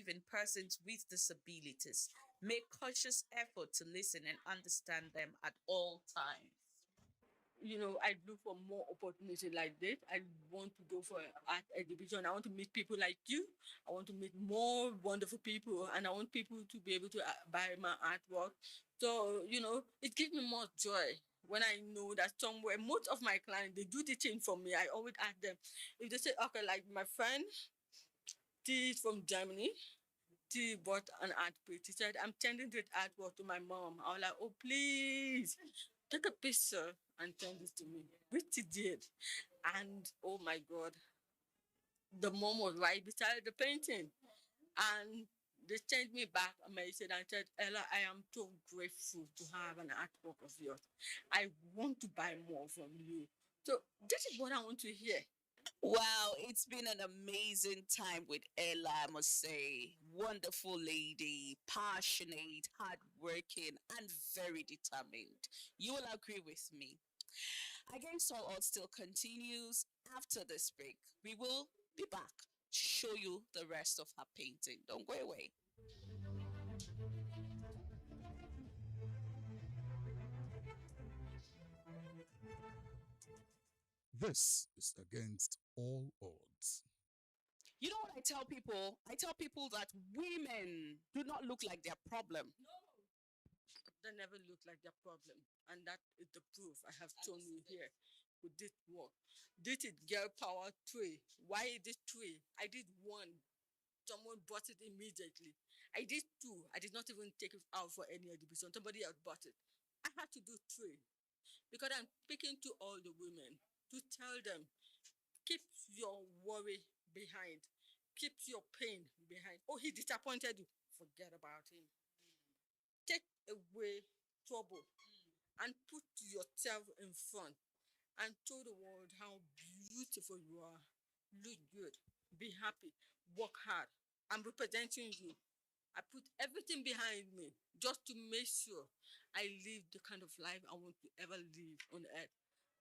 in persons with disabilities. Make cautious effort to listen and understand them at all times. I look for more opportunity like this. I want to go for art exhibition. I want to meet people like you. I want to meet more wonderful people, and I want people to be able to buy my artwork. So it gives me more joy when I know that somewhere most of my clients they do the thing for me. I always ask them if they say okay, like my friend, she is from Germany. She bought an art piece. She said, I'm sending this artwork to my mom. I was like, oh, please take a picture and send this to me, which she did. And oh my God, the mom was right beside the painting. And they sent me back a message and said, Ella, I am so grateful to have an artwork of yours. I want to buy more from you. So this is what I want to hear. Wow, it's been an amazing time with Ella, I must say. Wonderful lady, passionate, hardworking, and very determined. You will agree with me. Against All Odds still continues after this break. We will be back to show you the rest of her painting. Don't go away. This is against all odds. You know what I tell people? I tell people that women do not look like their problem. They never look like their problem. And that is the proof I have shown you here with this work. This is girl power three. Why is this three? I did one. Someone bought it immediately. I did two. I did not even take it out for any exhibition. Somebody else bought it. I had to do three because I'm speaking to all the women to tell them keep your worry behind, keep your pain behind. Oh, he disappointed you. Forget about him. Take away trouble and put yourself in front and show the world how beautiful you are. Look good, be happy, work hard. I'm representing you. I put everything behind me just to make sure I live the kind of life I want to ever live on earth.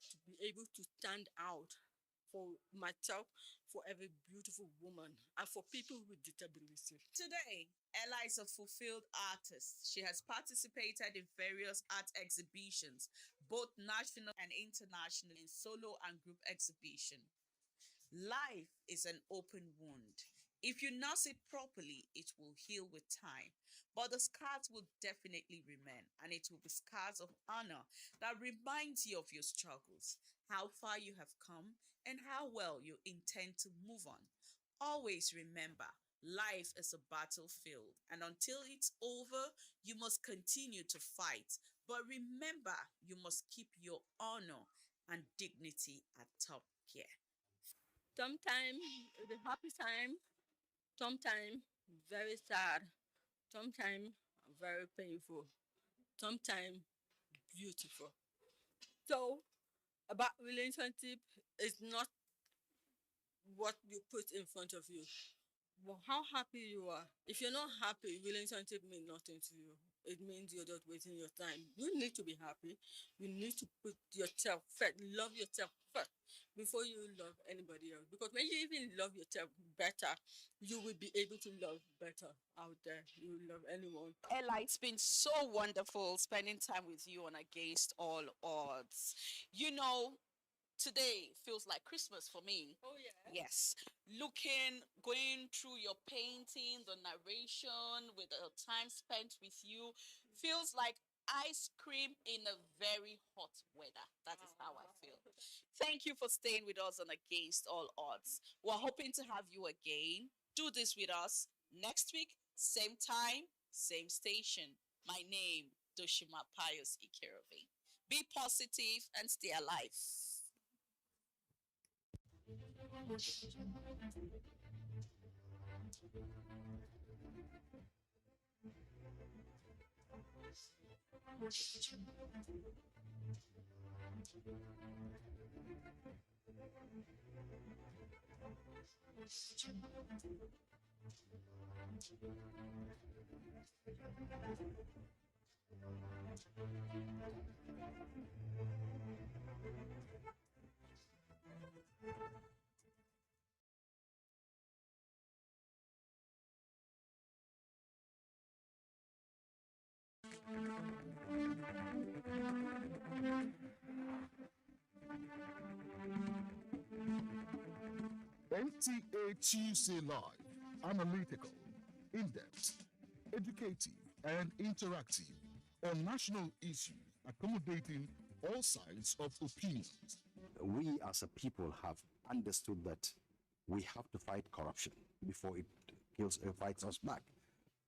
To be able to stand out for myself, for every beautiful woman, and for people with disability. Today, Ella is a fulfilled artist. She has participated in various art exhibitions, both national and international, in solo and group exhibition. Life is an open wound. If you nurse it properly, it will heal with time. But the scars will definitely remain, and it will be scars of honor that reminds you of your struggles, how far you have come, and how well you intend to move on. Always remember, life is a battlefield, and until it's over, you must continue to fight. But remember, you must keep your honor and dignity at top gear. Sometimes the happy time, sometimes very sad, sometimes very painful, sometimes beautiful. So about relationship is not what you put in front of you, but how happy you are. If you're not happy, relationship mean nothing to you. It means you're just wasting your time. You need to be happy. You need to put yourself first. Love yourself first before you love anybody else. Because when you even love yourself better, you will be able to love better out there. You will love anyone. Ella, it's been so wonderful spending time with you on Against All Odds. You know, today feels like Christmas for me. Oh yeah. Yes, going through your painting, the narration, with the time spent with you, feels like ice cream in a very hot weather. That is how I feel. Thank you for staying with us on Against All Odds. We're hoping to have you again. Do this with us next week, same time, same station. My name, Doshima Pius Ikerovi. Be positive and stay alive. NTA Tuesday Live, analytical, in-depth, educative, and interactive on national issues, accommodating all sides of opinions. We as a people have understood that we have to fight corruption before it fights us back.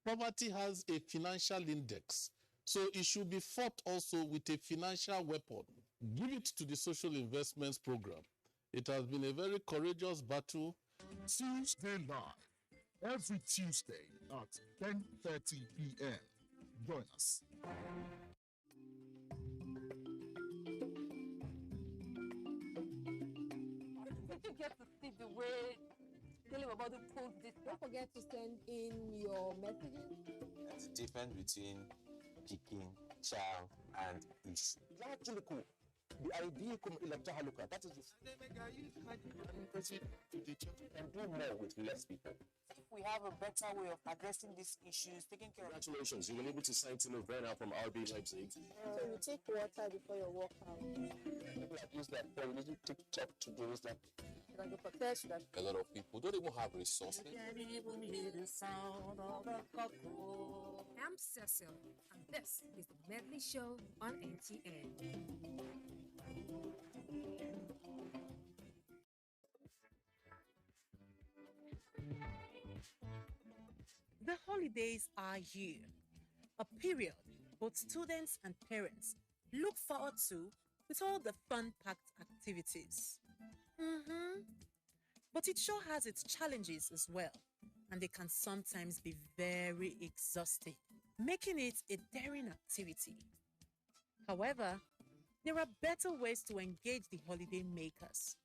Poverty has a financial index, so it should be fought also with a financial weapon. Give it to the social investments program. It has been a very courageous battle. Tuesday Live, every Tuesday at 10:30 p.m. Join us. Did you get to see the way telling about the post this? Don't forget to send in your messages. There's a difference between picking, child, and is. That is and do more with less people. If we have a better way of addressing these issues, taking care of. Congratulations, you were able to sign Tino Werner from RB Leipzig. So you take water before your workout. People have used that phone, using TikTok to do this, like. You can go for test that. A lot of people don't even have resources. I'm Cecil, and this is the Medley Show on NTA. The holidays are here, a period both students and parents look forward to with all the fun-packed activities. But it sure has its challenges as well, and they can sometimes be very exhausting, making it a daring activity. However, there are better ways to engage the holiday makers,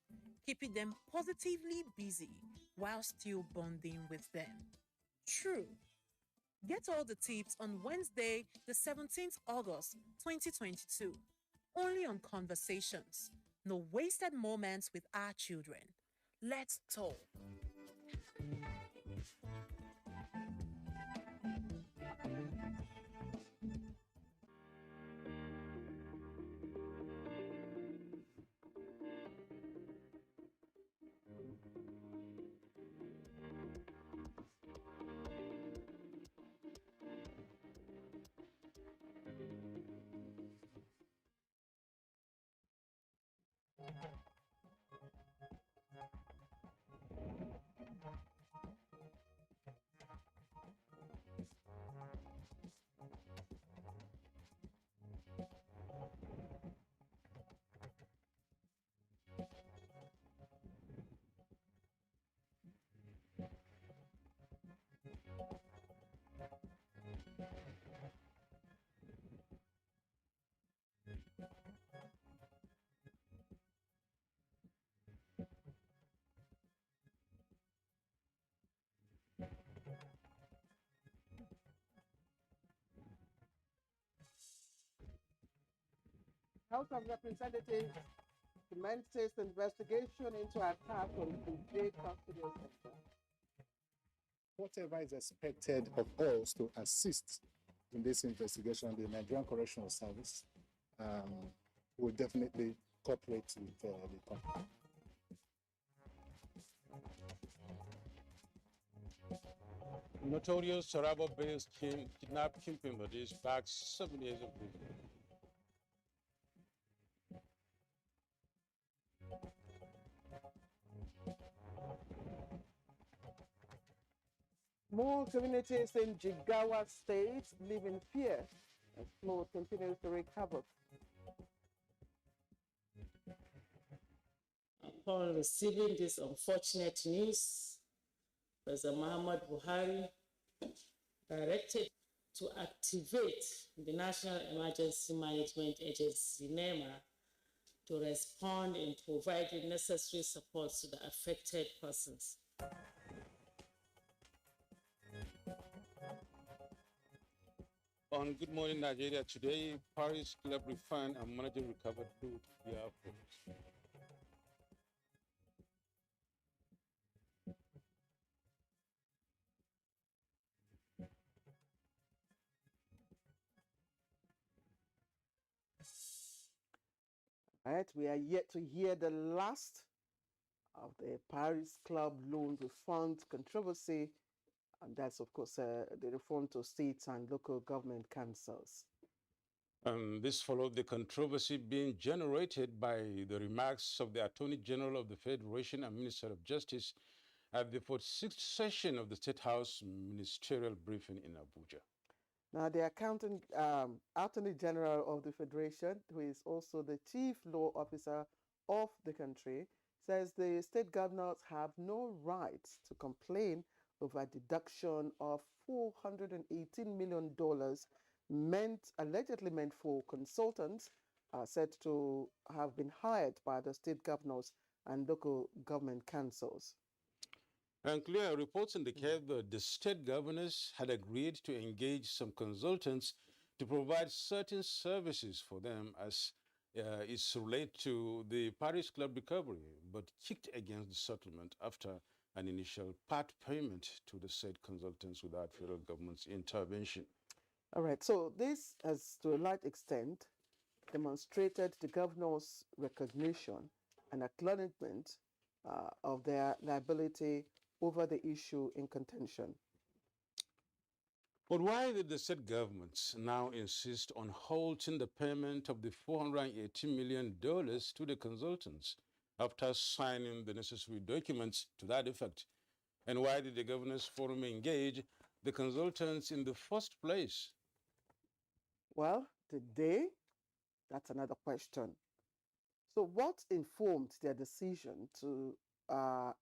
keeping them positively busy while still bonding with them. True. Get all the tips on Wednesday, the 17th August 2022, only on Conversations. No wasted moments with our children. Let's talk. House of Representatives commences investigation into attack on the Custodial Center. Whatever is expected of us to assist in this investigation, the Nigerian Correctional Service will definitely cooperate with the company. Notorious Taraba-based kidnap kingpin is back 7 years ago. More communities in Jigawa State live in fear as flood continues to wreak havoc. Upon receiving this unfortunate news, President Muhammad Buhari directed to activate the National Emergency Management Agency, NEMA, to respond and provide the necessary support to the affected persons. On Good Morning Nigeria today, Paris Club refund and manager recovered through the airport. All right, we are yet to hear the last of the Paris Club loan refund controversy, and that's, of course, the reform to states and local government councils. This followed the controversy being generated by the remarks of the Attorney General of the Federation and Minister of Justice at the 46th session of the State House ministerial briefing in Abuja. Now, the Attorney General of the Federation, who is also the Chief Law Officer of the country, says the state governors have no right to complain over deduction of $418 million allegedly meant for consultants said to have been hired by the state governors and local government councils. And clear reports indicate that the state governors had agreed to engage some consultants to provide certain services for them as is related to the Paris Club recovery, but kicked against the settlement after an initial part payment to the said consultants without federal government's intervention. All right, so this has to a large extent demonstrated the governor's recognition and acknowledgement of their liability over the issue in contention. But why did the state governments now insist on halting the payment of the $480 million to the consultants after signing the necessary documents to that effect? And why did the Governors Forum engage the consultants in the first place? Well, did they? That's another question. So what informed their decision to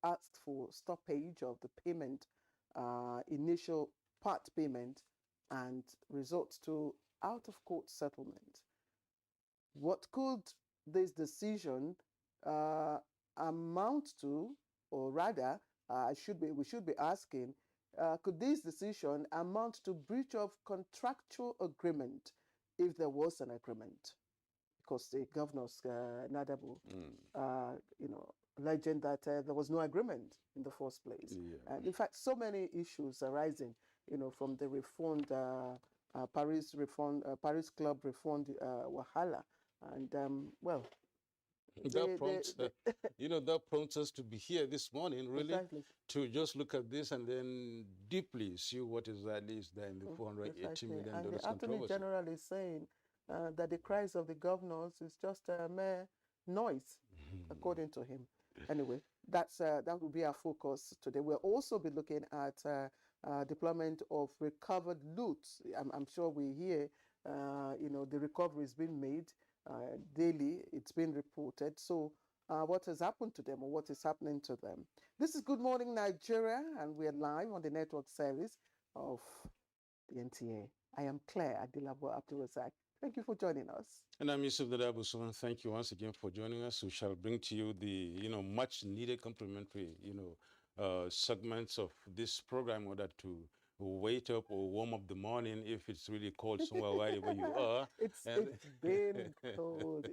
ask for stoppage of the payment, initial part payment, and resort to out-of-court settlement? What could this decision amount to, or rather, we should be asking, could this decision amount to breach of contractual agreement if there was an agreement? Because the governors, Nadabu, alleging that there was no agreement in the first place. Yeah. And in fact, so many issues arising, from the reformed Paris Club reformed Wahala, and well. That prompts us to be here this morning, really, exactly. To just look at this and then deeply see what exactly is there in the $480 million And the controversy. Attorney General is saying that the cries of the governors is just a mere noise, according to him. Anyway, that will be our focus today. We'll also be looking at deployment of recovered loot. I'm sure we hear, the recovery is being made daily. It's been reported. So what has happened to them, or what is happening to them? This is Good Morning Nigeria, and we're live on the network service of the NTA. I am Claire Adilabo Abdulrazak. Thank you for joining us. And I'm Yusuf Dadabuson. Thank you once again for joining us. We shall bring to you the, much needed complimentary, segments of this program in order to wait up or warm up the morning if it's really cold somewhere wherever you are. It's been cold.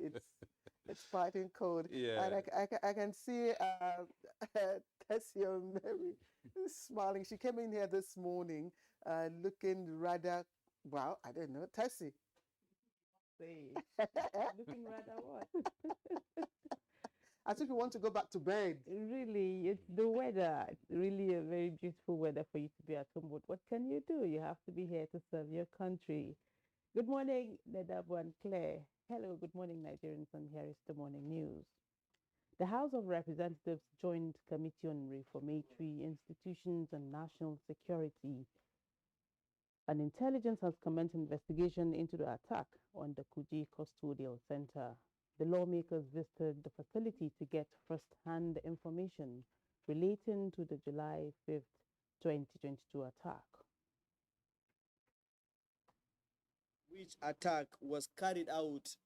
It's fighting cold. Yeah. And I can see Tessie Mary smiling. She came in here this morning looking rather, well, I don't know, Tessie. Looking rather what? As if you want to go back to bed. Really, it's the weather. It's really a very beautiful weather for you to be at home. But what can you do? You have to be here to serve your country. Good morning, Nedabo and Claire. Hello, good morning, Nigerians, and here is the morning news. The House of Representatives Joint Committee on Reformatory Institutions and National Security and Intelligence has commenced investigation into the attack on the Kuje Custodial Center. The lawmakers visited the facility to get first-hand information relating to the July 5th, 2022 attack. Which attack was carried out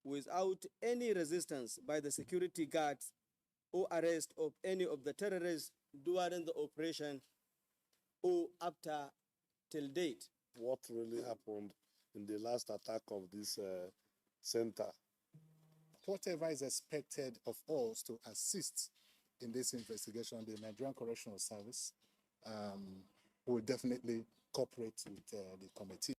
without any resistance by the security guards or arrest of any of the terrorists during the operation or after till date. What really happened in the last attack of this center? Whatever is expected of us to assist in this investigation, the Nigerian Correctional Service will definitely cooperate with the committee.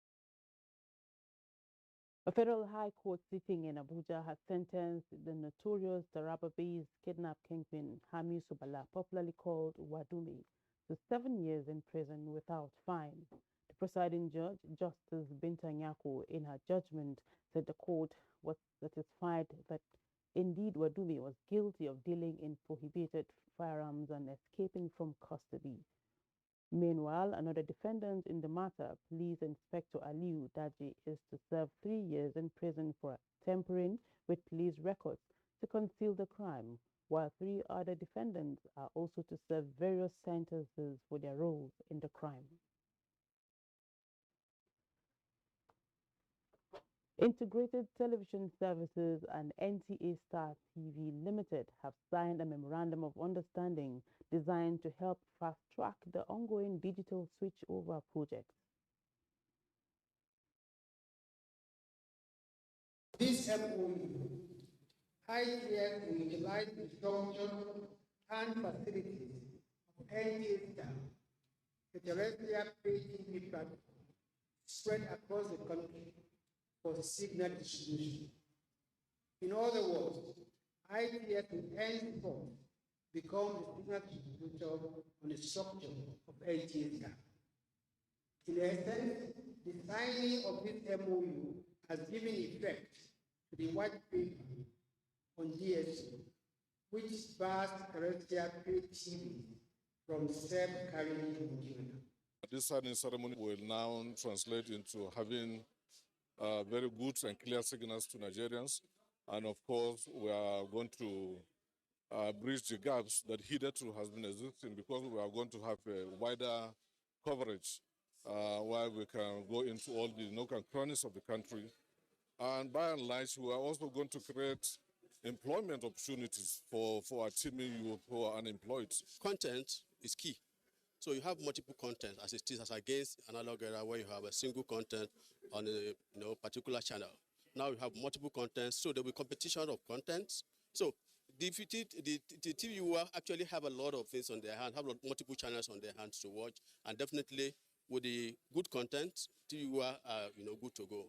A federal high court sitting in Abuja has sentenced the notorious Taraba-based kidnap kingpin Hami Subala, popularly called Wadumi, to 7 years in prison without fine. The presiding judge, Justice Binta Nyako, in her judgment, said the court was satisfied that indeed Wadumi was guilty of dealing in prohibited firearms and escaping from custody. Meanwhile, another defendant in the matter, Police Inspector Aliu Daji, is to serve 3 years in prison for tampering with police records to conceal the crime, while 3 other defendants are also to serve various sentences for their roles in the crime. Integrated Television Services and NTA Star TV Limited have signed a memorandum of understanding designed to help fast-track the ongoing digital switchover project. This MOU, ITS will utilize the structure and facilities of NTA Star, a terrestrial pay TV platform spread across the country for signal distribution. In other words, ITS will henceforth become the signal distributor on the structure of NTA Star. In essence, the signing of this MOU has given effect to the white paper on DSO, which bars terrestrial pay TV from self-carrying Nigeria. This signing ceremony will now translate into having very good and clear signals to Nigerians. And of course, we are going to bridge the gaps that hitherto has been existing, because we are going to have a wider coverage where we can go into all the nook and crannies of the country. And by and large, we are also going to create employment opportunities for our teeming youth who are unemployed. Content is key. So you have multiple content as it is, as against analog era where you have a single content on a particular channel. Now you have multiple contents, so there will be competition of contents. So the TV will actually have a lot of things on their hand, have multiple channels on their hands to watch, and definitely with the good content, TV are good to go.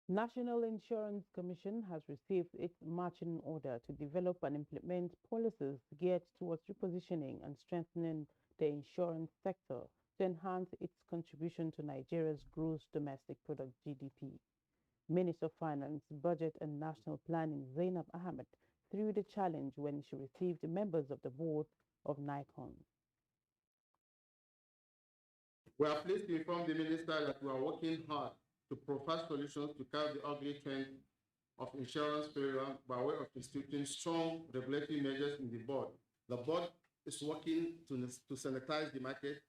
National Insurance Commission has received its marching order to develop and implement policies geared towards repositioning and strengthening the insurance sector to enhance its contribution to Nigeria's gross domestic product GDP. Minister of Finance, Budget and National Planning Zainab Ahmed threw the challenge when she received members of the board of NICON. We are pleased to inform the Minister that we are working hard to provide solutions to curb the ugly trend of insurance failure by way of instituting strong regulatory measures in the board. The board is working to sanitize the market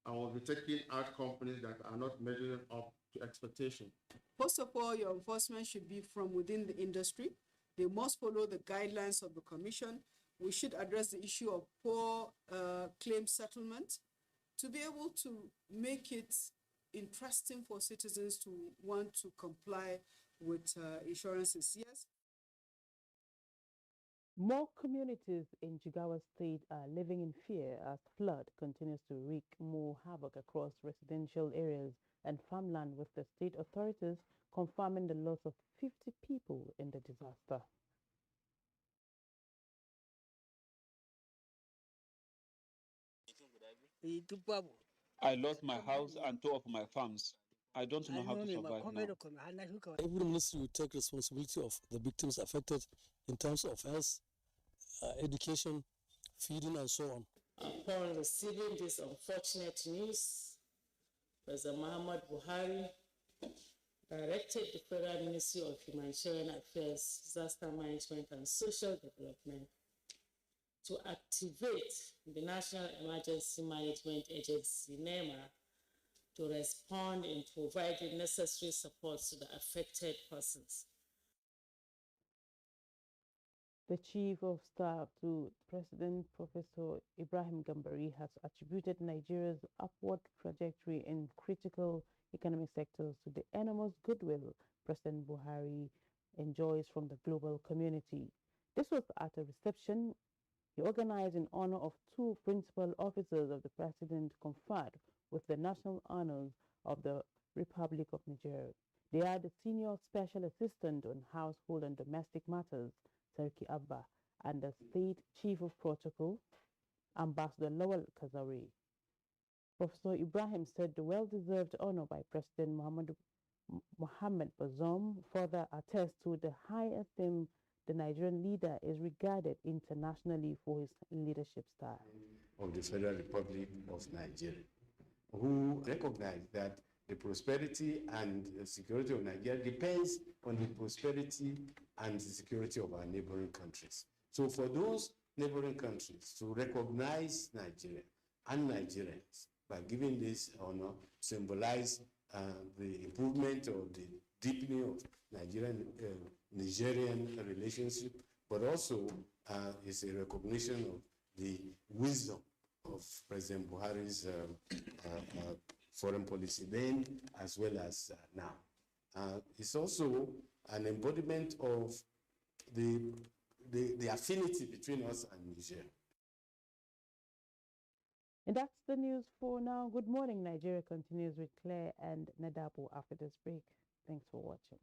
and will be taking out companies that are not measuring up to expectation. First of all, your enforcement should be from within the industry. They must follow the guidelines of the Commission. We should address the issue of poor claim settlement to be able to make it interesting for citizens to want to comply with insurances. Yes. More communities in Jigawa State are living in fear as flood continues to wreak more havoc across residential areas and farmland, with the state authorities confirming the loss of 50 people in the disaster. I lost my house and 2 of my farms. I don't know how to survive now. Every ministry will take responsibility of the victims affected in terms of health, education, feeding, and so on. Upon receiving this unfortunate news, President Muhammad Buhari directed the Federal Ministry of Humanitarian Affairs, Disaster Management and Social Development to activate the National Emergency Management Agency, NEMA, to respond in providing necessary support to the affected persons. The Chief of Staff to President Professor Ibrahim Gambari has attributed Nigeria's upward trajectory in critical economic sectors to the enormous goodwill President Buhari enjoys from the global community. This was at a reception he organized in honor of 2 principal officers of the President conferred with the national honors of the Republic of Niger. They are the Senior Special Assistant on Household and Domestic Matters, Serki Abba, and the State Chief of Protocol, Ambassador Lawal Kazari. Professor Ibrahim said the well-deserved honor by President Mohammed Bazoum further attests to the high esteem the Nigerian leader is regarded internationally for his leadership style. Of the Federal Republic of Nigeria, who recognize that the prosperity and the security of Nigeria depends on the prosperity and the security of our neighboring countries. So for those neighboring countries to recognize Nigeria and Nigerians by giving this honor, symbolize the improvement or the deepening of Nigerian relationship, but also is a recognition of the wisdom of President Buhari's foreign policy then as well as now. It's also an embodiment of the affinity between us and Niger. And that's the news for now. Good morning, Nigeria continues with Claire and Nadabo after this break. Thanks for watching.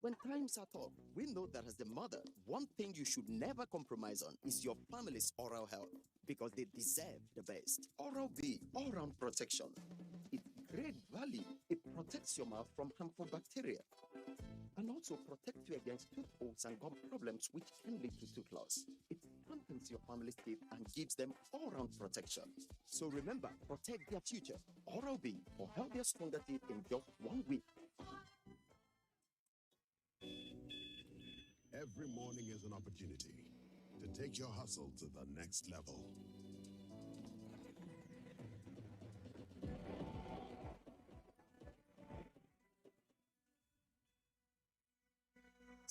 When times are tough, we know that as the mother, one thing you should never compromise on is your family's oral health, because they deserve the best. Oral-B, all-round protection. It's great value. It protects your mouth from harmful bacteria and also protects you against tooth holes and gum problems, which can lead to tooth loss. It strengthens your family's teeth and gives them all-round protection. So remember, protect their future. Oral-B for healthier, stronger teeth in just 1 week. Every morning is an opportunity to take your hustle to the next level.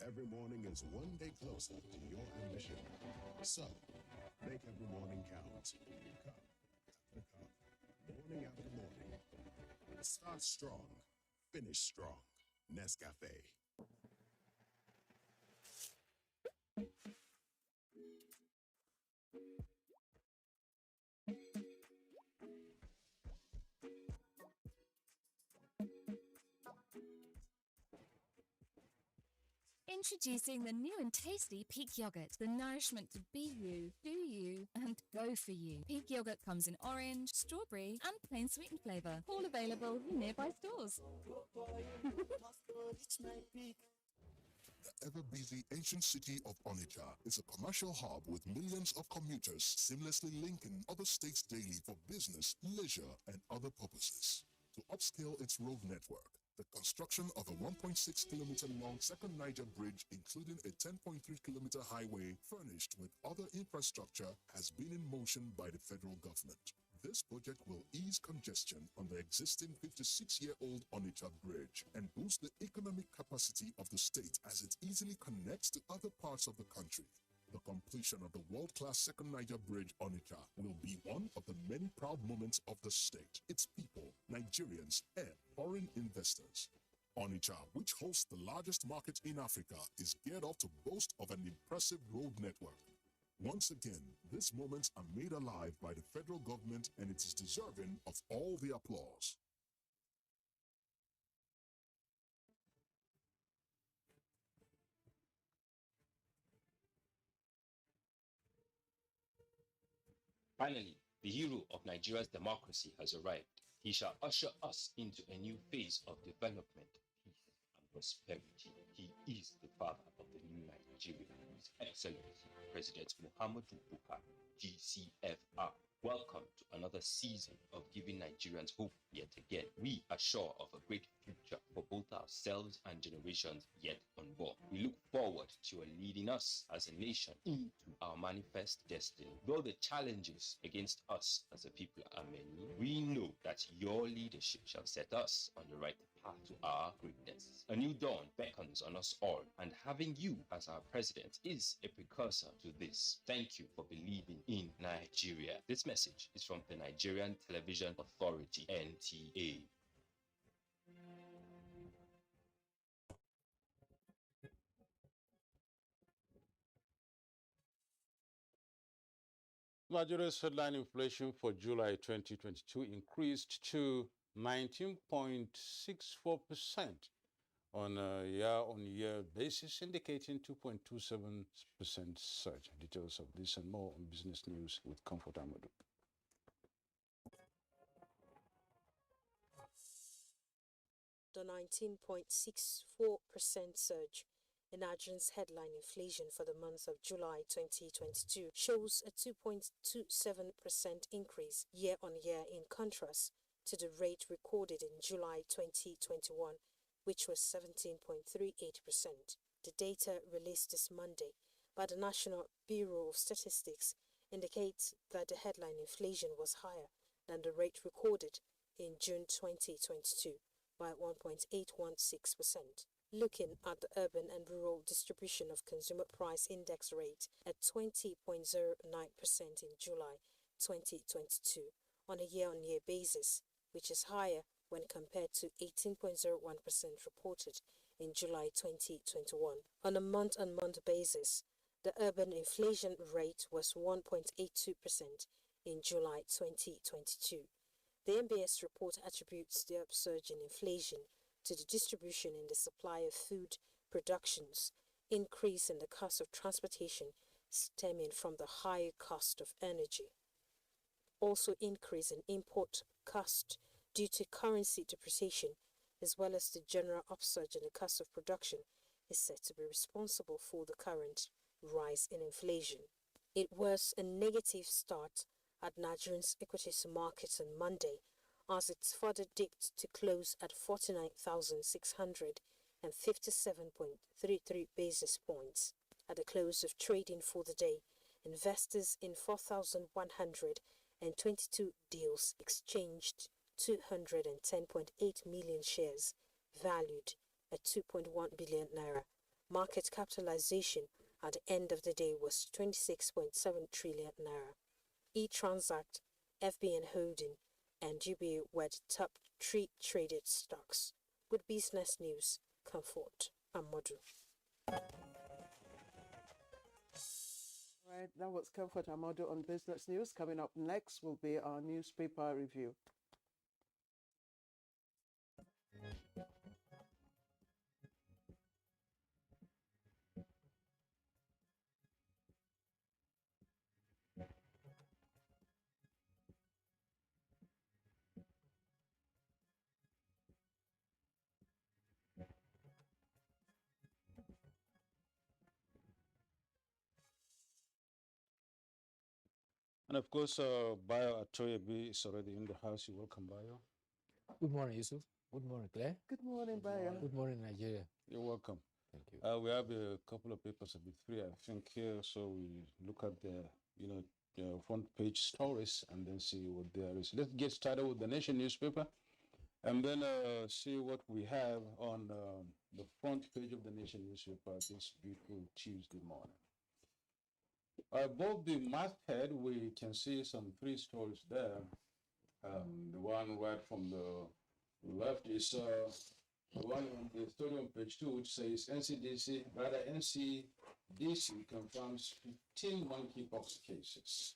Every morning is one day closer to your ambition. So, make every morning count. Cup after cup, morning after morning. Start strong, finish strong. Nescafe. Introducing the new and tasty Peak Yogurt. The nourishment to be you, do you, and go for you. Peak Yogurt comes in orange, strawberry, and plain sweetened flavour. All available in nearby stores. The ever-busy ancient city of Onitsha is a commercial hub with millions of commuters seamlessly linking other states daily for business, leisure, and other purposes. To upscale its road network, the construction of a 1.6-kilometer-long second Niger bridge, including a 10.3-kilometer highway furnished with other infrastructure, has been in motion by the federal government. This project will ease congestion on the existing 56-year-old Onitsha Bridge and boost the economic capacity of the state as it easily connects to other parts of the country. The completion of the world-class second Niger Bridge Onitsha will be one of the many proud moments of the state, its people, Nigerians, and foreign investors. Onitsha, which hosts the largest market in Africa, is geared up to boast of an impressive road network. Once again, these moments are made alive by the federal government, and it is deserving of all the applause. Finally, the hero of Nigeria's democracy has arrived. He shall usher us into a new phase of development, peace, and prosperity. He is the father of the new Nigeria, His Excellency President Muhammadu Buhari, GCFR. Welcome to another season of giving Nigerians hope yet again. We are sure of a great future for both ourselves and generations yet unborn. We look forward to you leading us as a nation into our manifest destiny. Though the challenges against us as a people are many, we know that your leadership shall set us on the right path to our greatness. A new dawn beckons on us all, and having you as our president is a precursor to this. Thank you for believing in Nigeria. This message is from the Nigerian Television Authority, NTA. Nigeria's headline inflation for July 2022 increased to 19.64% on a year-on-year basis, indicating 2.27% surge. Details of this and more on Business News with Comfort Amadou. The 19.64% surge in Nigerian's headline inflation for the month of July 2022 shows a 2.27% increase year-on-year, in contrast to the rate recorded in July 2021, which was 17.38%. The data released this Monday by the National Bureau of Statistics indicates that the headline inflation was higher than the rate recorded in June 2022 by 1.816%. Looking at the urban and rural distribution of consumer price index rate at 20.09% in July 2022 on a year-on-year basis, which is higher when compared to 18.01% reported in July 2021. On a month-on-month basis, the urban inflation rate was 1.82% in July 2022. The NBS report attributes the upsurge in inflation to the distribution in the supply of food productions, increase in the cost of transportation stemming from the higher cost of energy. Also, increase in import cost due to currency depreciation, as well as the general upsurge in the cost of production, is said to be responsible for the current rise in inflation. It was a negative start at Nigerian's equities markets on Monday, as it further dipped to close at 49,657.33 basis points. At the close of trading for the day, investors in 4,122 deals exchanged 210.8 million shares, valued at 2.1 billion naira. Market capitalization at the end of the day was 26.7 trillion naira. E-Transact, FBN Holding, and UBA were the top 3 traded stocks. With Business News, Comfort Amadou. Right, that was Comfort Amadou on Business News. Coming up next will be our newspaper review. And of course, Bayo Atoyebi is already in the house. You're welcome, Bayo. Good morning, Yusuf. Good morning, Claire. Good morning, Bayo. Good morning, Nigeria. You're welcome. Thank you. We have a couple of papers, a bit 3, I think, here. So we look at the, front page stories and then see what there is. Let's get started with the Nation newspaper and then see what we have on the front page of the Nation newspaper this beautiful Tuesday morning. Above the masthead, we can see some 3 stories there. The one right from the left is the one on the story on page 2, which says NCDC confirms 15 monkeypox cases.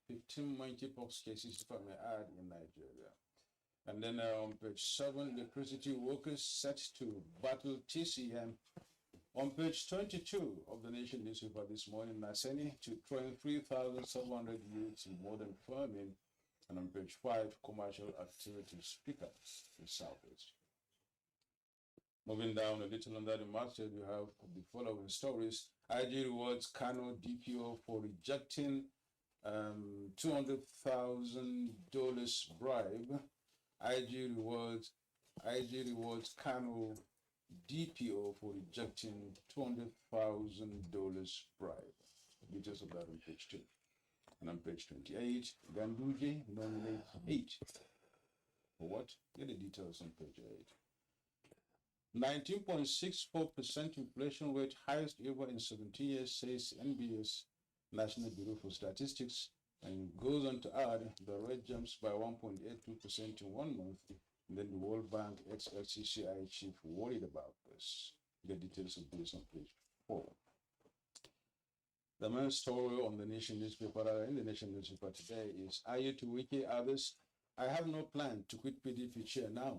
15 monkeypox cases, if I may add, in Nigeria. And then on page 7, electricity workers set to battle TCM. On page 22 of the Nation newspaper this morning, Naseni to train 3,700 youths in modern farming. And on page 5, commercial activities pick up in Southeast. Moving down a little under the masthead, we have the following stories. IG rewards Kano DPO for rejecting $200,000 bribe. IG rewards Kano DPO for rejecting $200,000 bribe. Details of that on page 2. And on page 28, Ganduje nominates 8. For what? Get the details on page 8. 19.64% inflation rate, highest ever in 17 years, says NBS, National Bureau for Statistics, and goes on to add the rate jumps by 1.82% in 1 month. And then the World Bank ex-FCCI chief worried about this. The details of this on page 4. The main story on the Nation newspaper, in the Nation newspaper today, is Ayu to Wiki others I have no plan to quit PDP chair now.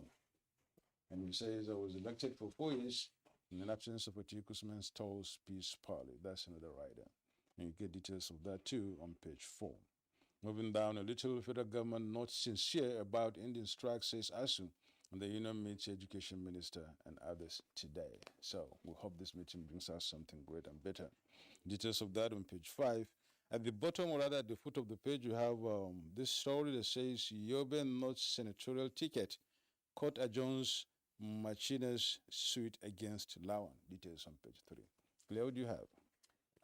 And he says, I was elected for 4 years in an absence of Atiku stalls peace party. That's another rider. And you get details of that too on page 4. Moving down a little, federal government not sincere about Indian strike, says ASU, and the union meets education minister and others today. So we hope this meeting brings us something great and better. Details of that on page 5. At the bottom, or rather at the foot of the page, you have this story that says Yobe not senatorial ticket. Court adjourns Machina's suit against Lawan. Details on page 3. Claire, what do you have?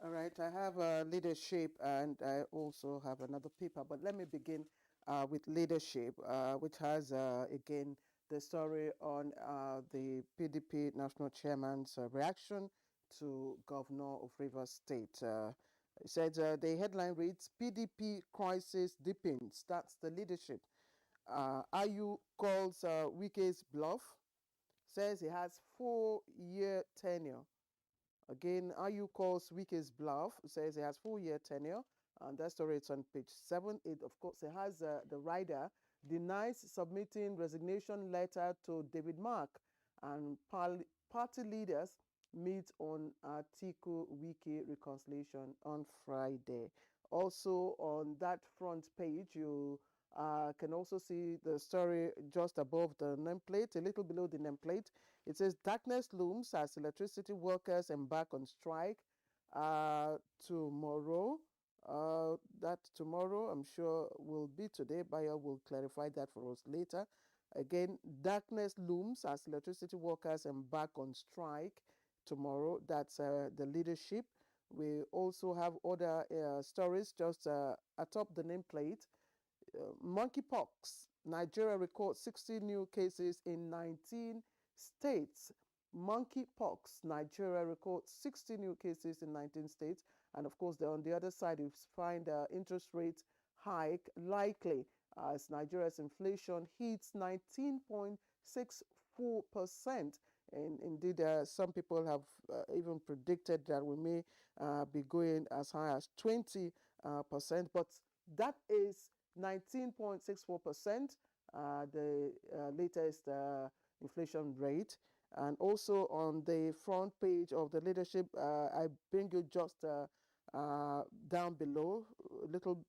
All right, I have leadership and I also have another paper, but let me begin with leadership, which has, again, the story on the PDP national chairman's reaction to Governor of Rivers State. It says the headline reads, PDP crisis deepens. That's the leadership. IU calls Wike's bluff, says he has 4-year tenure. Again, IU calls Wike's bluff, says he has 4-year tenure, and that story is on page 7. It, of course, it has the rider denies submitting resignation letter to David Mark, and party leaders meet on Atiku Wike reconciliation on Friday. Also on that front page, you can also see the story just above the nameplate, a little below the nameplate. It says, darkness looms as electricity workers embark on strike tomorrow. That tomorrow, I'm sure, will be today. Bayo will clarify that for us later. Again, darkness looms as electricity workers embark on strike tomorrow. That's the leadership. We also have other stories just atop the nameplate. Monkeypox. Nigeria records 60 new cases in 19 states. Monkeypox. Nigeria records 60 new cases in 19 states. And of course, on the other side, you find interest rate hike likely as Nigeria's inflation hits 19.64%. And indeed, some people have even predicted that we may be going as high as 20%. But that is 19.64%, the latest inflation rate. And also on the front page of the leadership, I bring you just down below, a little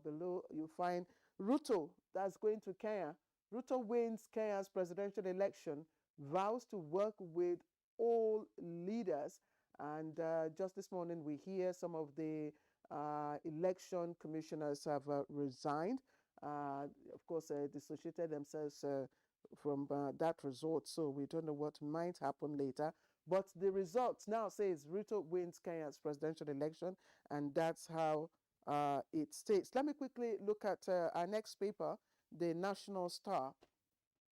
below, you find Ruto, that's going to Kenya. Ruto wins Kenya's presidential election, vows to work with all leaders. And just this morning, we hear some of the election commissioners have resigned. Of course, dissociated themselves from that result, so we don't know what might happen later. But the results now says Ruto wins Kenya's presidential election, and that's how it states. Let me quickly look at our next paper, the National Star.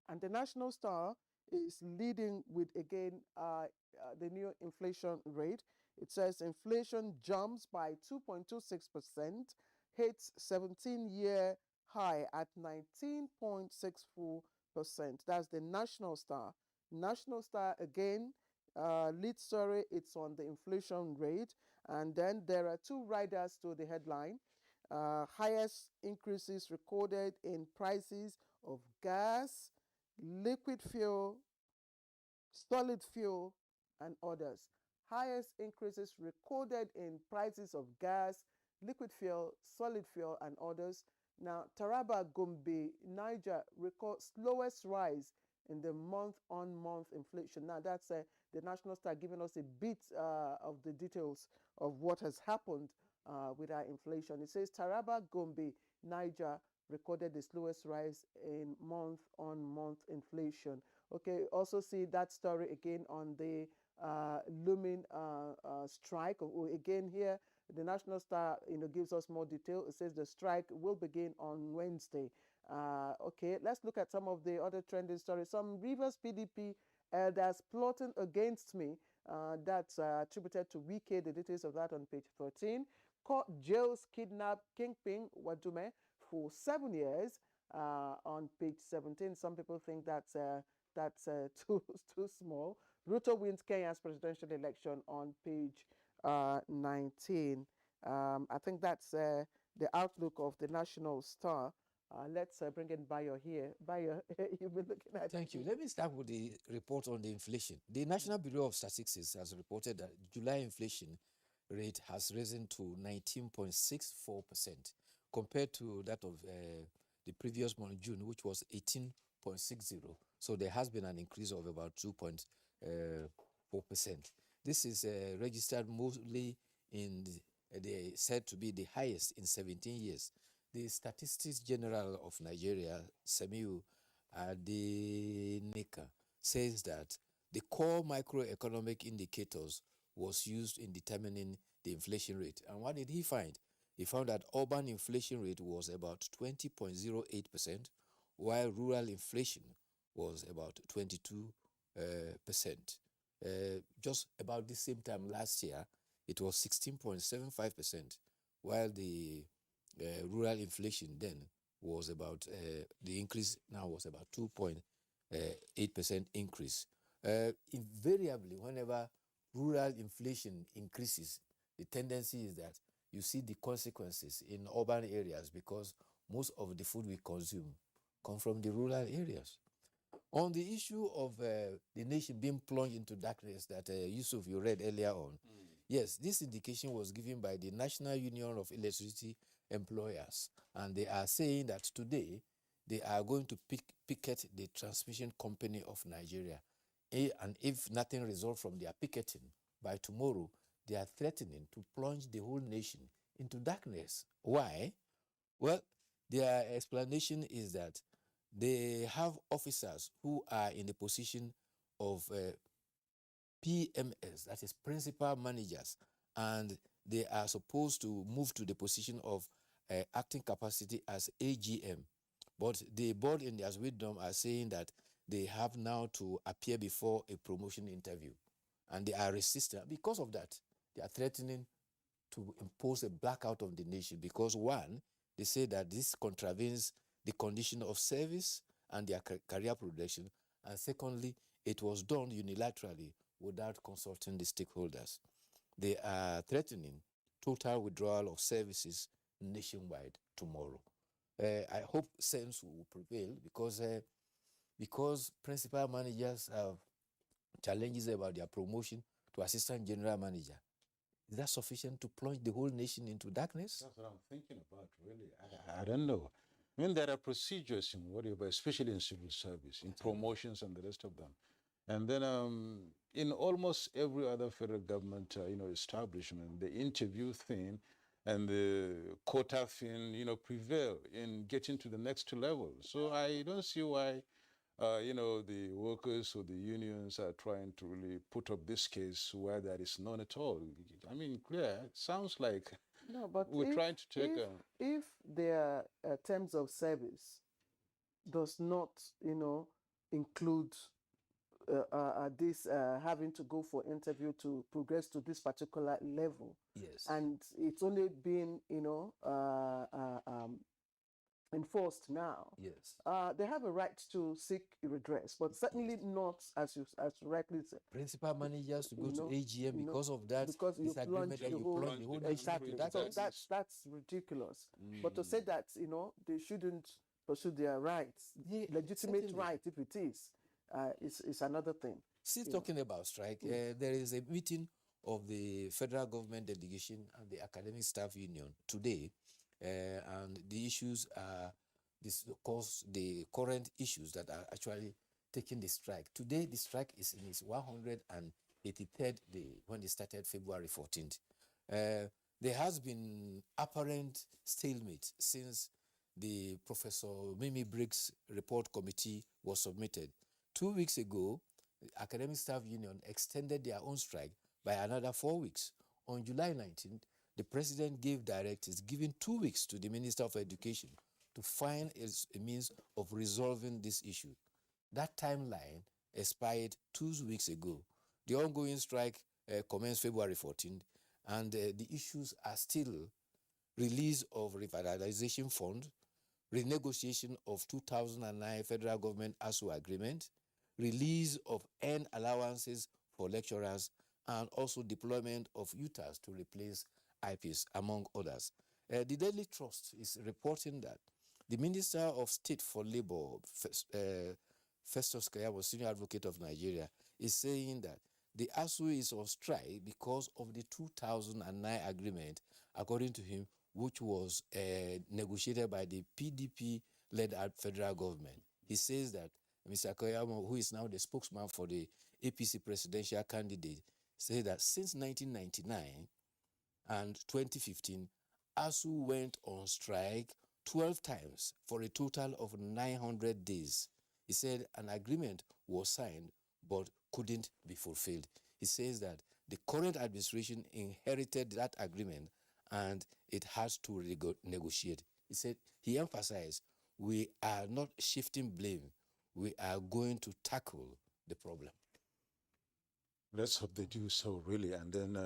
And the National Star is leading with, again, the new inflation rate. It says inflation jumps by 2.26%, hits 17-year high at 19.64%. That's the National Star. National Star, again, lead story, it's on the inflation rate. And then there are two riders to the headline. Highest increases recorded in prices of gas, liquid fuel, solid fuel, and others. Highest increases recorded in prices of gas, liquid fuel, solid fuel, and others. Now, Taraba, Gombe, Niger record slowest rise in the month-on-month inflation. Now, that's the National Star giving us a bit of the details of what has happened with our inflation. It says Taraba, Gombe, Niger recorded the slowest rise in month-on-month inflation. Okay, also see that story again on the looming strike. Again here, the National Star, gives us more detail. It says the strike will begin on Wednesday. Okay, let's look at some of the other trending stories. Some Rivers PDP elders plotting against me. That's attributed to Wike. The details of that on page 13. Court jails kidnap Kingpin Wadume for 7 years on page 17. Some people think that's too small. Ruto wins Kenya's presidential election on page 19. I think that's the outlook of the National Star Let's bring in Bayo here. Bayo, you've been looking at. Thank you. Let me start with the report on the inflation. The National Bureau of Statistics has reported that July inflation rate has risen to 19.64% compared to that of the previous month, June, which was 18.60. So there has been an increase of about 2.4%. This is registered mostly in they said to be the highest in 17 years. The Statistics General of Nigeria, Semiu Adenika, says that the core microeconomic indicators was used in determining the inflation rate. And what did he find? He found that urban inflation rate was about 20.08%, while rural inflation was about 22%. Just about the same time last year, it was 16.75%, while the rural inflation then was about, the increase now was about 2.8% increase. Invariably, whenever rural inflation increases, the tendency is that you see the consequences in urban areas because most of the food we consume come from the rural areas. On the issue of the nation being plunged into darkness that Yusuf, you read earlier on, yes, this indication was given by the National Union of Electricity Employers, and they are saying that today they are going to picket the Transmission Company of Nigeria. And if nothing results from their picketing, by tomorrow, they are threatening to plunge the whole nation into darkness. Why? Well, their explanation is that they have officers who are in the position of PMS, that is principal managers, and they are supposed to move to the position of acting capacity as AGM. But the board in their wisdom are saying that they have now to appear before a promotion interview, and they are resistant. Because of that, they are threatening to impose a blackout of the nation because, one, they say that this contravenes the condition of service and their career progression, and secondly, it was done unilaterally without consulting the stakeholders. They are threatening total withdrawal of services nationwide tomorrow. I hope sense will prevail because principal managers have challenges about their promotion to assistant general manager. Is that sufficient to plunge the whole nation into darkness? That's what I'm thinking about, really. I don't know. I mean, there are procedures in whatever, especially in civil service, in promotions and the rest of them. And then in almost every other federal government, establishment, the interview thing and the quota thing, prevail in getting to the next level. So I don't see why, the workers or the unions are trying to really put up this case where there is none at all. I mean, clear, it sounds like No, but we're trying to take if their terms of service does not, include this having to go for interview to progress to this particular level, yes, and it's only been, enforced now. Yes. They have a right to seek redress, but certainly not as you rightly said. Principal managers to go to AGM because of that because you disagreement that you plunge the whole nation exactly. into So darkness. that's ridiculous. But to say that they shouldn't pursue their rights, legitimate certainly. right if it is another thing. Still talking about strike, there is a meeting of the federal government delegation and the academic staff union today, and the issues are the current issues that are actually taking the strike. Today, the strike is in its 183rd day when it started February 14th. There has been apparent stalemate since the Professor Mimi Briggs report committee was submitted. 2 weeks ago, the Academic Staff Union extended their own strike by another 4 weeks. On July 19th, the president gave directives giving 2 weeks to the Minister of Education to find a means of resolving this issue. That timeline expired 2 weeks ago. The ongoing strike commenced February 14th, and the issues are still release of revitalization fund, renegotiation of 2009 federal government ASU agreement, release of earned allowances for lecturers, and also deployment of UTAS to replace IPs, among others. The Daily Trust is reporting that The Minister of State for Labor, Festus Keyamo, Senior Advocate of Nigeria, is saying that the ASU is on strike because of the 2009 agreement, according to him, which was negotiated by the PDP-led federal government. He says that Mr. Koyama, who is now the spokesman for the APC presidential candidate, said that since 1999 and 2015, ASU went on strike 12 times for a total of 900 days. He said an agreement was signed but couldn't be fulfilled. He says that the current administration inherited that agreement and it has to negotiate. He emphasized, we are not shifting blame. We are going to tackle the problem. Let's hope they do so, really, and then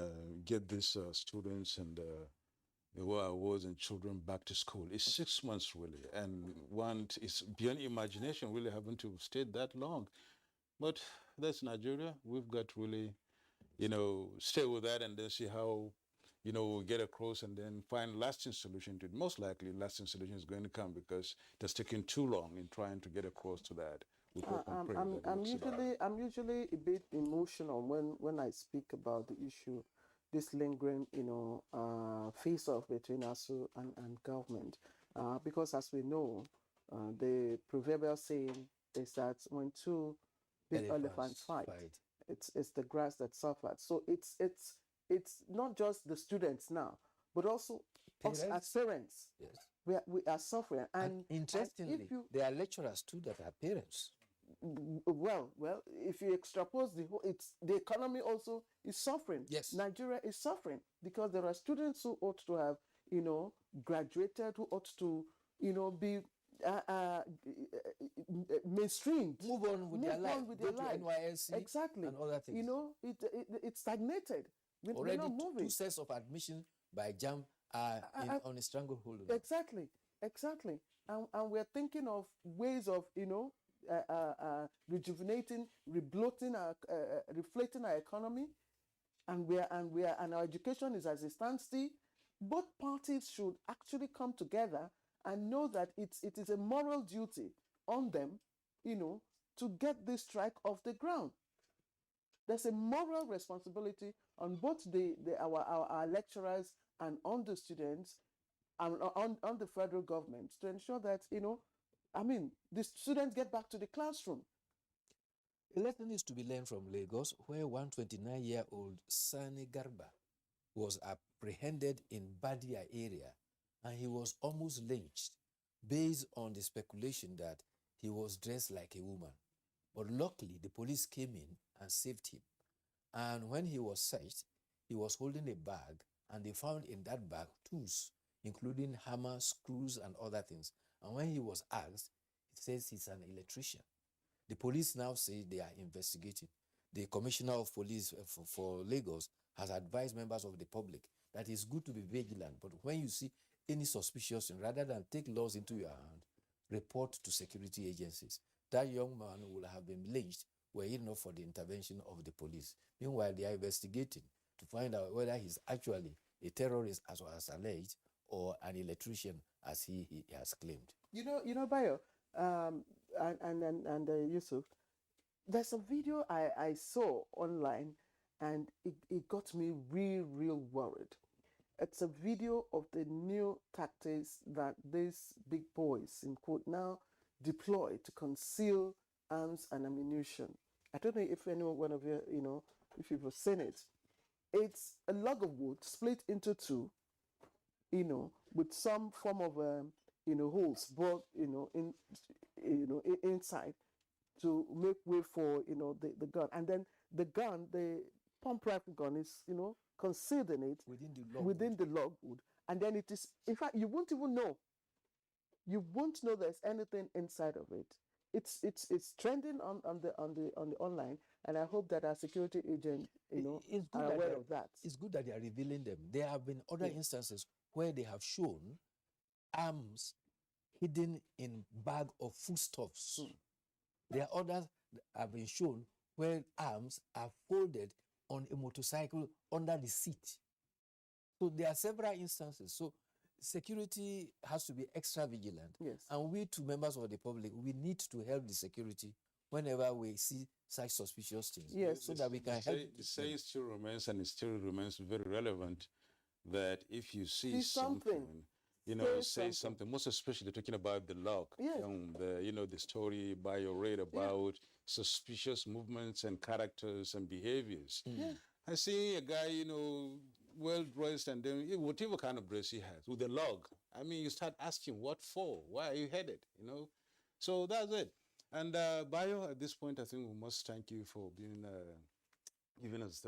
get these students and the awards and children back to school. It's 6 months, really, and it's beyond imagination, really, having to stay that long. But that's Nigeria. We've got to really, stay with that and then see how, we'll get across and then find lasting solution to it. Most likely, lasting solution is going to come because it has taken too long in trying to get across to that. I'm usually a bit emotional when I speak about the issue, this lingering, face-off between ASU and government, because as we know, the proverbial saying is that when two big elephants fight, it's the grass that suffers. So it's not just the students now, but also us as parents. Yes. We are suffering. And interestingly, there are lecturers too that are parents. Well, if you extrapolate the economy also is suffering. Yes. Nigeria is suffering because there are students who ought to have, graduated, who ought to, be mainstreamed. Move on with their life. Go to NYSC. Exactly. And other things. It stagnated. Already we're not moving. 2 sets of admission by JAM are on a stranglehold. Exactly. And we're thinking of ways of, rejuvenating, rebloating reflating our economy, and our education is as a standstill. Both parties should actually come together and know that it is a moral duty on them, to get this strike off the ground. There's a moral responsibility on both our lecturers and on the students and on the federal government to ensure that, the students get back to the classroom. A lesson is to be learned from Lagos, where 129-year-old Sani Garba was apprehended in Badia area, and he was almost lynched based on the speculation that he was dressed like a woman. But luckily, the police came in and saved him. And when he was searched, he was holding a bag, and they found in that bag tools, including hammer, screws, and other things. And when he was asked, he says he's an electrician. The police now say they are investigating. The Commissioner of Police for Lagos has advised members of the public that it's good to be vigilant, but when you see any suspicious thing, rather than take laws into your hand, report to security agencies. That young man will have been lynched were it not for the intervention of the police. Meanwhile, they are investigating to find out whether he's actually a terrorist, as was alleged, or an electrician, as he has claimed. Bayo, and Yusuf, there's a video I saw online, and it got me real worried. It's a video of the new tactics that these big boys, in quote, now deploy to conceal arms and ammunition. I don't know if any one of you, if you've seen it. It's a log of wood split into two, with some form of, holes, but inside to make way for, the gun. And then the gun, the pump rifle gun is, concealed in it within the log wood. And then it is, in fact, you won't even know. You won't know there's anything inside of it. It's trending on the online, and I hope that our security agent, are aware of that. It's good that they are revealing them. There have been other instances where they have shown arms hidden in bag of foodstuffs. There are others that have been shown where arms are folded on a motorcycle under the seat. So there are several instances. So security has to be extra vigilant. Yes. And we, two members of the public, we need to help the security whenever we see such suspicious things. Yes. So that we can help. The saying still remains, and it still remains very relevant, that if you see something, you know, say something, most especially talking about the log, the story Bayo read about suspicious movements and characters and behaviors. I see a guy, you know, well dressed, and then whatever kind of dress he has with a log. I mean, you start asking, what for? Why are you headed? You know, so that's it. And Bayo, at this point, I think we must thank you for being giving us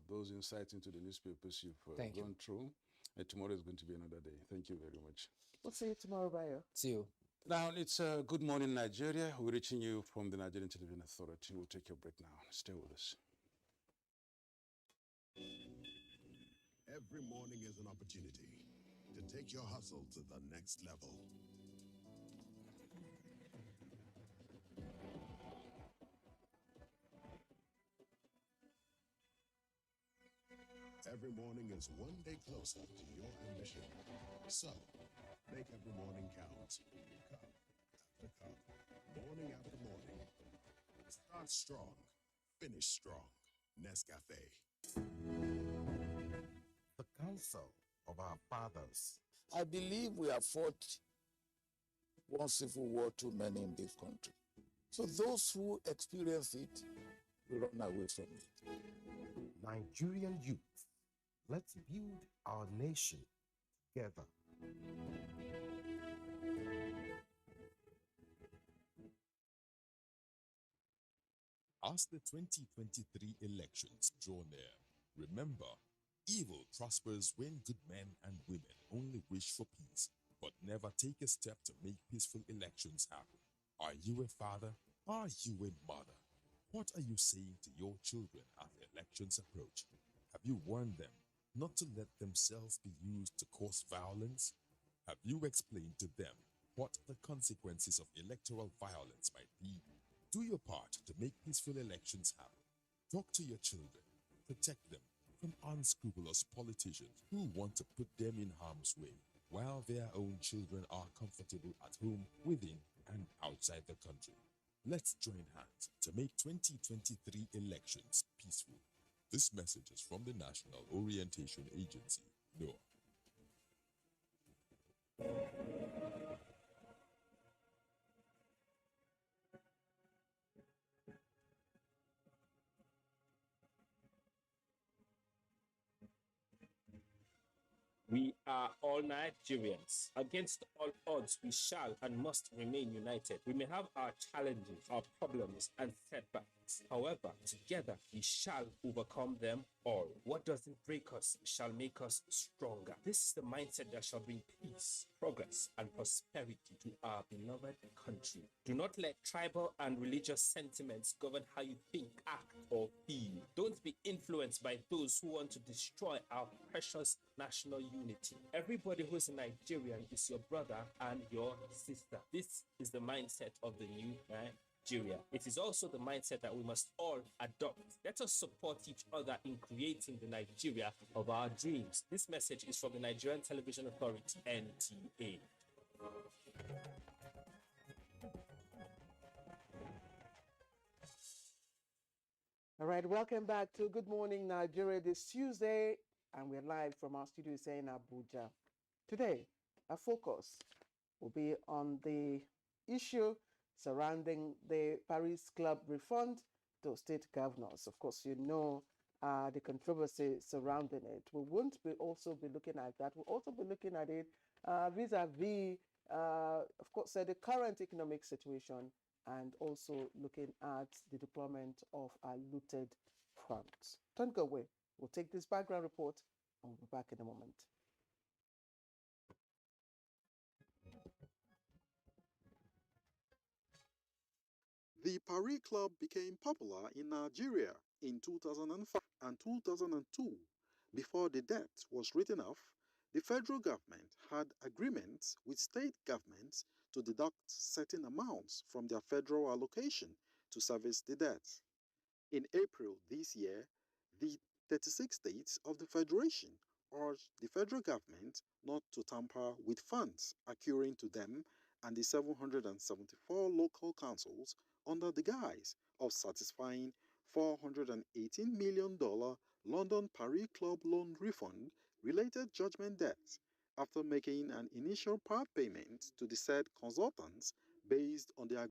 those insights into the newspapers you've gone through. Tomorrow is going to be another day. Thank you very much. We'll see you tomorrow, Bayo. See you. Now, it's Good Morning Nigeria. We're reaching you from the Nigerian Television Authority. We'll take your break now. Stay with us. Every morning is an opportunity to take your hustle to the next level. Every morning is one day closer to your ambition. So, make every morning count. Cup after cup, morning after morning. Start strong, finish strong. Nescafe. The counsel of our fathers. I believe we have fought one civil war too many in this country. So those who experience it will run away from it. Nigerian youth, let's build our nation together. As the 2023 elections draw near, remember, evil prospers when good men and women only wish for peace, but never take a step to make peaceful elections happen. Are you a father? Are you a mother? What are you saying to your children as the elections approach? Have you warned them not to let themselves be used to cause violence? Have you explained to them what the consequences of electoral violence might be? Do your part to make peaceful elections happen. Talk to your children. Protect them from unscrupulous politicians who want to put them in harm's way, while their own children are comfortable at home, within and outside the country. Let's join hands to make 2023 elections peaceful. This message is from the National Orientation Agency, NOAA. We are all Nigerians. Against all odds, we shall and must remain united. We may have our challenges, our problems, and setbacks. However, together we shall overcome them all. What doesn't break us shall make us stronger. This is the mindset that shall bring peace, progress, and prosperity to our beloved country. Do not let tribal and religious sentiments govern how you think, act, or feel. Don't be influenced by those who want to destroy our precious national unity. Everybody who is a Nigerian is your brother and your sister. This is the mindset of the new Nigeria. It is also the mindset that we must all adopt. Let us support each other in creating the Nigeria of our dreams. This message is from the Nigerian Television Authority, NTA. All right, welcome back to Good Morning Nigeria this Tuesday, and we're live from our studios here in Abuja. Today, our focus will be on the issue surrounding the Paris Club refund to state governors. Of course, you know the controversy surrounding it. We won't be also be looking at that. We'll also be looking at it vis-a-vis, of course, the current economic situation, and also looking at the deployment of our looted funds. Don't go away. We'll take this background report and we'll be back in a moment. The Paris Club became popular in Nigeria in 2005 and 2002. Before the debt was written off, the federal government had agreements with state governments to deduct certain amounts from their federal allocation to service the debt. In April this year, the 36 states of the Federation urged the federal government not to tamper with funds accruing to them and the 774 local councils under the guise of satisfying $418 million London Paris Club loan refund related judgment debts after making an initial part payment to the said consultants based on their